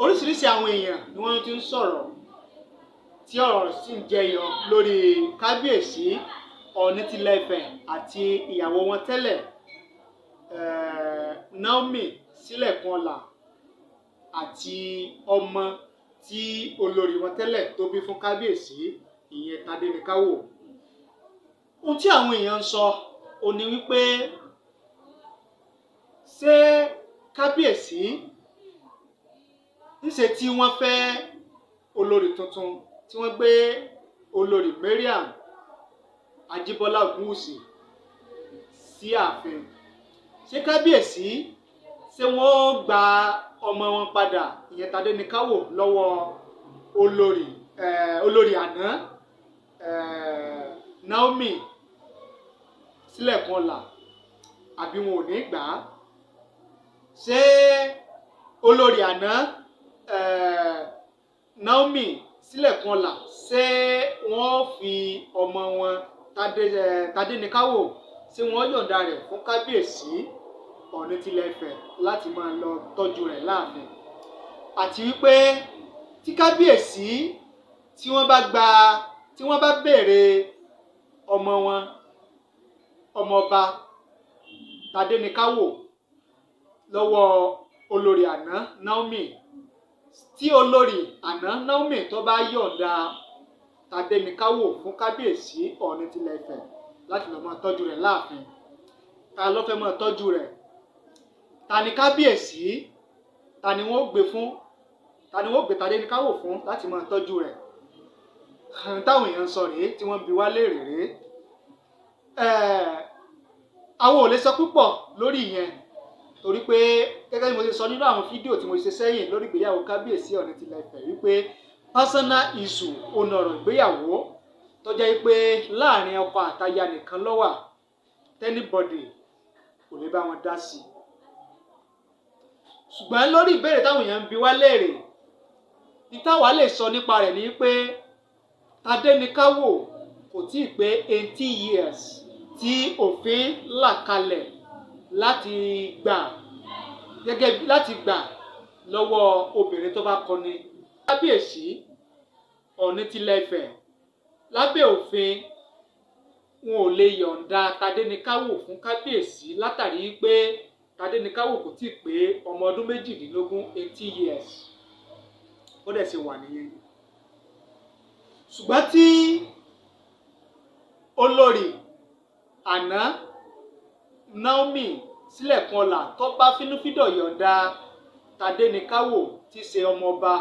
oríṣiríṣi àwọn èèyàn ni wọ́n ti ń sọ̀rọ̀ tí ọ̀rọ̀ sì ń jẹyọ lórí kábíyèsí Ọọ̀ni tilẹ̀ Ifẹ̀ àti ìyàwó wọn tẹ́lẹ̀ Naomi Sílẹ̀kùnọlá àti ọmọ tí olórí wọn tẹ́lẹ̀ tó bí fún kábíyèsí ìyẹn Tadenikawo. Ohun tí àwọn èèyàn ń sọ ò ní wípé ṣé kábíyèsí níṣe tí wọ́n fẹ́ olórí tuntun tí wọ́n gbé Olori Mariam Ajibola Ogunwusi sí ààfin, ṣé kábíyèsí ṣé wọ́n gba ọmọ wọn padà ìyẹn Tadenikawo lọ́wọ́ olórí àná Naomi Sílẹ̀kùnọlá àbí wọn ò ní gbà á? Ṣé olórí àná Naomi Sílẹ̀kùnọlá ṣé wọ́n fi ọmọ wọn Tadenikawo ṣé wọ́n yọ̀ǹda rẹ̀ fún kábíyèsí Ọọ̀ni tilẹ̀ Ifẹ̀ láti máa lọ tọ́jú rẹ̀ láàfin? Àti wípé tí kábíyèsí tí wọ́n bá béèrè ọmọ wọn ọmọọba Tadenikawo lọ́wọ́ olórí àná Naomi, tí olórí àná Naomi tó bá yọ̀ǹda Tadenikawo fún kábíyèsí Ọọ̀ni tilẹ̀ Ifẹ̀ láti lọ máa tọ́jú rẹ̀ láàfin, ta ló fẹ́ máa tọ́jú rẹ̀? Ta ni kábíyèsí? Ta ni wọ́n gbé fún? Ta ni wọ́n gbé Tadenikawo fún láti máa tọ́jú rẹ̀? Táwọn èèyàn ń sọ rèé, tí wọ́n bi wá léèrè rèé. Àwọn ò lè sọ púpọ̀ lórí ìyẹn torí pé gẹ́gẹ́ bí mo ṣe sọ nínú àwọn fídíò tí mo ṣe sẹ́yìn lórí ìgbéyàwó kábíyèsí Ọọ̀ni tilẹ̀ Ifẹ̀ wípé personal issue ọ̀nà ọ̀rọ̀ ìgbéyàwó tó jẹ́ pé láàrin ọkọ àtaya nìkan ló wà, anybody kò lè bá wọn dá sí i. Ṣùgbọ́n lórí ìbéèrè táwọn èèyàn ń bi wá léèrè, ní táwa lè sọ nípa rẹ̀ ni pé Tadenikawo kò tíì pé 18 years tí òfin là kalẹ̀ láti gbà lọ́wọ́ obìnrin tó bá kọni. Kábíyèsí Ọọ̀ni tilẹ̀ Ifẹ̀ lábẹ́ òfin wọn ò lè yọ̀ǹda Tadenikawo fún kábíyèsí látàrí pé Tadenikawo kò tíì pé ọmọ ọdún 18 years. Ó dẹ̀ ṣe wà nìyẹn. Ṣùgbọ́n tí olórí àná Naomi Sílẹ̀kùnọlá tó bá fínúfíndọ̀ yọ̀ǹda Tadenikawo tí ṣe ọmọọba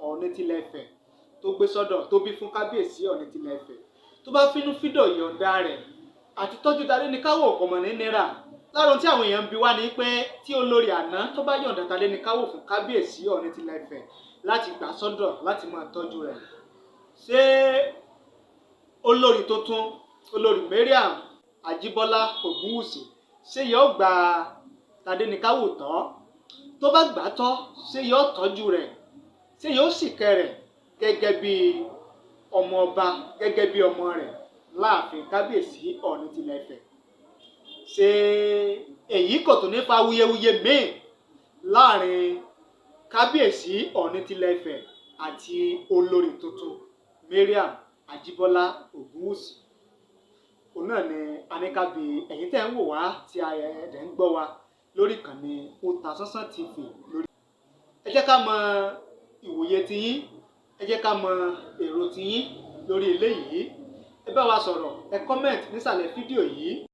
Ọọ̀ni tilẹ̀ Ifẹ̀ tó gbé sọ́dọ̀ tó bí fún kábíyèsí Ọọ̀ni tilẹ̀ Ifẹ̀, tó bá fínúfíndọ̀ yọ̀ǹda rẹ̀ àti tọ́jú Tadenikawo kò mọ̀ ní nira. Lára tí àwọn èèyàn ń bi wá ni pé tí olórí àná tó bá yọ̀ǹda Tadenikawo fún kábíyèsí Ọọ̀ni tilẹ̀ Ifẹ̀ láti gbà sọ́dọ̀ láti máa tọ́jú rẹ̀, ṣé olórí tuntun Olori Mariam Ajibola Ogunwusi ṣé yóò gba Tadenikawo tọ́? Tó bá gbà tọ́ ṣé yóò tọ́jú rẹ̀? Ṣé yóò ṣìkẹ́ rẹ̀ gẹ́gẹ́ bí ọmọ ọba, gẹ́gẹ́ bí ọmọ rẹ̀ láàfin kábíyèsí Ọọ̀ni tilẹ̀ Ifẹ̀? Ṣé èyí kò tún ní fa wuyewuye míì láàrin kábíyèsí Ọọ̀ni tilẹ̀ Ifẹ̀ àti olórí tuntun Mariam Ajibola Ogunwusi? Òun náà ni aníkàbí ẹ̀yin tẹ́ ń wò wá tí ẹ̀dẹ̀ ń gbọ́ wa lórí ìkànnì Otasansan TV lórí. Ẹ jẹ́ ká mọ ìwòye tiyín, ẹ jẹ́ ká mọ èrò tiyín lórí eléyìí. Ẹ bá wa sọ̀rọ̀, ẹ kọ́mẹ̀ntì nísàlẹ̀ fídíò yìí.